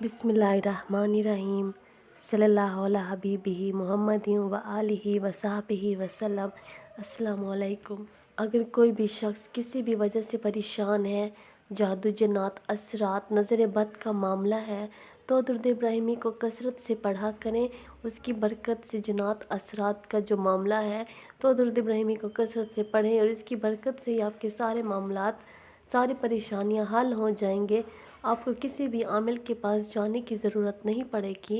बिस्मिल्लाहिर्रहमानिर्रहीम सल्लल्लाहु अला हबीबिही मुहम्मदिन व आलिही व सहबिही वसल्लम। अस्सलामु अलैकुम। अगर कोई भी शख्स किसी भी वजह से परेशान है, जादू जन्नात असरात नज़र बद का मामला है, तो दुरूद इब्राहिमी को कसरत से पढ़ा करें। उसकी बरकत से जन्नात असरात का जो मामला है, तो दुरूद इब्राहिमी को कसरत से पढ़ें और इसकी बरकत से ही आपके सारे मामलात, सारी परेशानियां हल हो जाएंगे। आपको किसी भी आमिल के पास जाने की ज़रूरत नहीं पड़ेगी।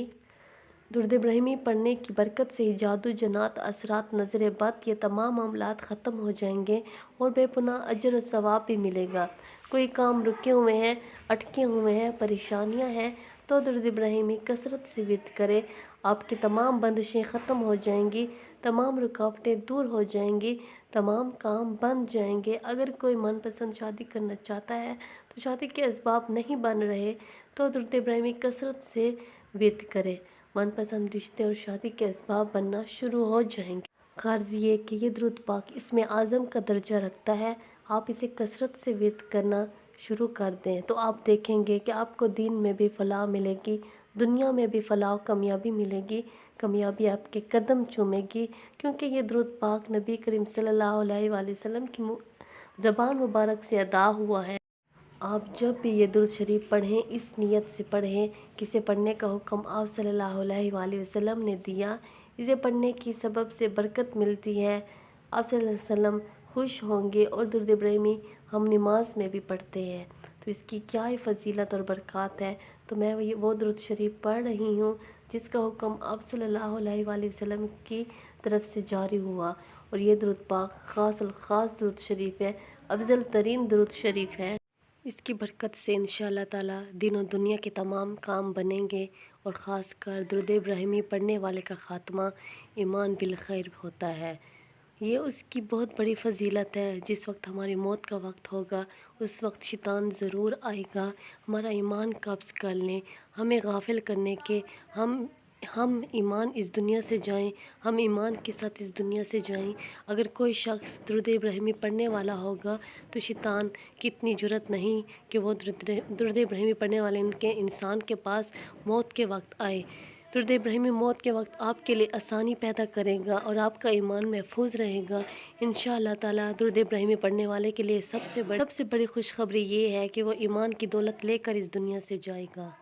दुरूद इब्राहिमी पढ़ने की बरकत से ही जादू जन्नात असरात नज़र बद ये तमाम मामलात ख़त्म हो जाएंगे और बेपनाह अजर और सवाब भी मिलेगा। कोई काम रुके हुए हैं, अटके हुए हैं, परेशानियां हैं, तो दुरूद इब्राहिमी कसरत से विर्द करें। आपकी तमाम बंदिशें ख़त्म हो जाएंगी, तमाम रुकावटें दूर हो जाएंगी, तमाम काम बन जाएंगे। अगर कोई मनपसंद शादी करना चाहता है तो शादी के असबाब नहीं बन रहे, तो दुरूद इब्राहिमी कसरत से विर्द करें। मनपसंद रिश्ते और शादी के असबाब बनना शुरू हो जाएंगे। गर्ज ये कि ये दुरूद पाक इसमें आज़म का दर्जा रखता है। आप इसे कसरत से विर्द करना शुरू कर दें तो आप देखेंगे कि आपको दीन में भी फलाह मिलेगी, दुनिया में भी फलाह कामयाबी मिलेगी। कामयाबी आपके कदम चूमेगी, क्योंकि ये दुरूद पाक नबी करीम सल्लल्लाहु अलैहि वसल्लम की ज़बान मुबारक से अदा हुआ है। आप जब भी ये दुरूद शरीफ पढ़ें, इस नीयत से पढ़ें कि इसे पढ़ने का हुक्म आप सल्लल्लाहु अलैहि वसल्लम ने दिया। इसे पढ़ने की सबब से बरकत मिलती है, आप सल्लल्लाहु अलैहि वसल्लम खुश होंगे। और दुरूद इब्राहिमी हम नमाज में भी पढ़ते हैं, तो इसकी क्या ही फजीलत और बरक़ात है। तो मैं वो दुरूद शरीफ पढ़ रही हूँ जिसका हुक्म आप सल्लल्लाहु अलैहि वसल्लम की तरफ से जारी हुआ। और ये दुरूद पाक ख़ास दुरूद शरीफ है, अफजल तरीन दुरूद शरीफ है। इसकी बरकत से इंशाअल्लाह ताला दीन और दुनिया के तमाम काम बनेंगे और ख़ास कर दुरूद इब्राहिमी पढ़ने वाले का ख़ात्मा ईमान बिल खैर होता है। ये उसकी बहुत बड़ी फ़जीलत है। जिस वक्त हमारी मौत का वक्त होगा, उस वक्त शैतान ज़रूर आएगा हमारा ईमान कब्ज़ कर लें, हमें गाफिल करने के। हम ईमान इस दुनिया से जाएं, हम ईमान के साथ इस दुनिया से जाएं। अगर कोई शख्स दुरूद इब्राहिमी पढ़ने वाला होगा तो शैतान की इतनी जुर्रत नहीं कि वो दुरूद इब्राहिमी पढ़ने वाले इंसान के पास मौत के वक्त आए। दुरूद इब्राहिमी मौत के वक्त आपके लिए आसानी पैदा करेगा और आपका ईमान महफूज रहेगा इंशाअल्लाह ताला। दुरूद इब्राहिमी पढ़ने वाले के लिए सबसे बड़ी खुशखबरी ये है कि वो ईमान की दौलत लेकर इस दुनिया से जाएगा।